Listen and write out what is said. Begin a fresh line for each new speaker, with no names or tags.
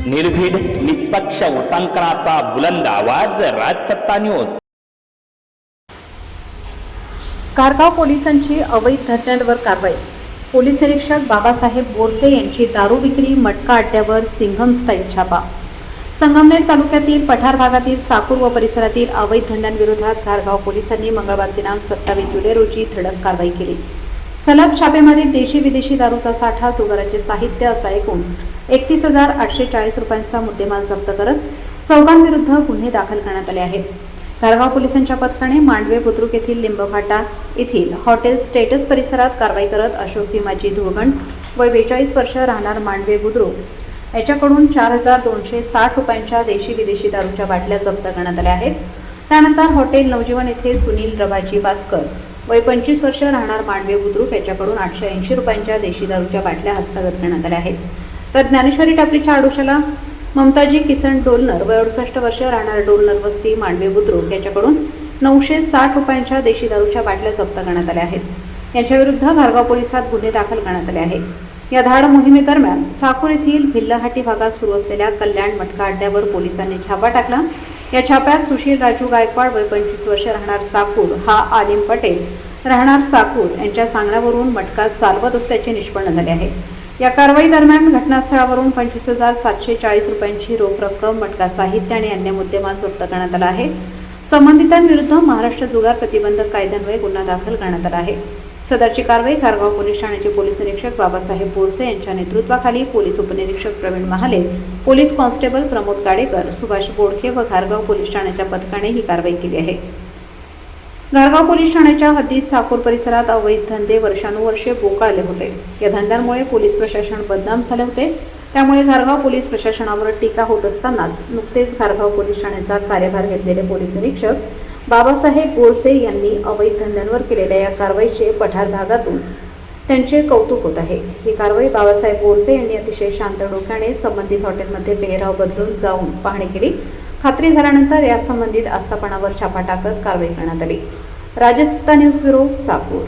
निर्भीड निष्पक्ष वृत्तांकनाचा बुलंद आवाज, राजसत्ता न्यूज।
कारगाव पोलिसांची अवैध धंद्यांवर कारवाई। पोलीस निरीक्षक बाबासाहेब बोरसे यांची दारू विक्री मटका अड्ड्यावर सिंघम स्टाईल छापा। संगमनेर तालुक्यातील पठार भागातील साकूर व परिसरातील अवैध धंद्यांविरोधात कारगाव पोलिसांनी मंगळवार दिनांक 27 जुलै रोजी धडक कारवाई केली। सलग छापेमध्ये देशी विदेशी दारूचा साठा, जुगाराचे साहित्य असा एकूण 31,840 रुपयांचा मुद्देमाल जप्त करत चौघांविरुद्ध गुन्हे दाखल करण्यात आले आहेत। कारगाव पोलिसांच्या पथकाने मांडवे बुद्रुक येथील लिंबफाटा येथील हॉटेल स्टेटस परिसरात कारवाई करत अशोक भीमाजी धुळगण वय 42 वर्ष राहणार मांडवे बुद्रुक याच्याकडून 4,260 रुपयांच्या देशी विदेशी दारूच्या बाटल्या जप्त करण्यात आल्या आहेत। त्यानंतर हॉटेल नवजीवन येथे सुनील रबाजी वाचकर वय 25 वर्ष राहणार मांडवे बुद्रुक याच्याकडून 880 रुपयांच्या देशी दारूच्या बाटल्या हस्तगत करण्यात आल्या आहेत। तर ज्ञानेश्वरी टापरीच्या आडोशाला ममताजी किसन डोलनर वय 68 वर्ष राहणार डोलनर वस्ती मांडवे बुद्रुक याच्याकडून 960 रुपयांच्या देशी दारूच्या बाटल्या जप्त करण्यात आल्या आहेत। यांच्याविरुद्ध कारगाव पोलिसात गुन्हे दाखल करण्यात आले आहेत। या धाड मोहिमेदरम्यान साकूर येथील भिल्लाहाटी भागात सुरू असलेल्या कल्याण मटका अड्ड्यावर पोलिसांनी छापा टाकला। या छाप्यात सुशील राजू गायकवाड वय 25 वर्ष राहणार साकूर हा आलिम पटेल राहणार साकूर यांच्या सांगण्यावरून मटका चालवत असल्याचे निष्पन्न झाले आहे। या कारवाई दरम्यान घटनास्थळावरून 25,740 रुपयांची रोख रक्कम, मटका साहित्य आणि अन्य मुद्देमाल जप्त करण्यात आला आहे। संबंधितांविरुद्ध महाराष्ट्र जुगार प्रतिबंधक कायद्यान्वये गुन्हा दाखल करण्यात आला आहे। सदरची कारवाई कारगाव पोलीस ठाण्याचे पोलीस निरीक्षक बाबासाहेब बोरसे यांच्या नेतृत्वाखाली पोलीस उपनिरीक्षक प्रवीण महाले, पोलीस कॉन्स्टेबल प्रमोद गाडेकर, सुभाष बोडके व घारगाव पोलीस ठाण्याच्या पथकाने ही कारवाई केली आहे। घारगाव पोलीस ठाण्याच्या हद्दीत साकूर परिसरात अवैध धंदे वर्षानुवर्षे बोकाळले होते। या धंद्यांमुळे पोलीस प्रशासन बदनाम झाले होते। त्यामुळे घारगाव पोलीस प्रशासनावर टीका होत असतानाच नुकतेच घारगाव पोलीस ठाण्याचा कार्यभार घेतलेले पोलीस निरीक्षक बाबासाहेब बोरसे यांनी अवैध धंद्यांवर केलेल्या या कारवाईचे पठार भागातून त्यांचे कौतुक होत आहे। ही कारवाई बाबासाहेब बोरसे यांनी अतिशय शांत डोक्याने संबंधित हॉटेलमध्ये पेहराव बदलून जाऊन पाहणी केली। खात्री झाल्यानंतर या संबंधित आस्थापनावर छापा टाकत कारवाई करण्यात आली। राजसत्ता न्यूज ब्युरो, साकूर।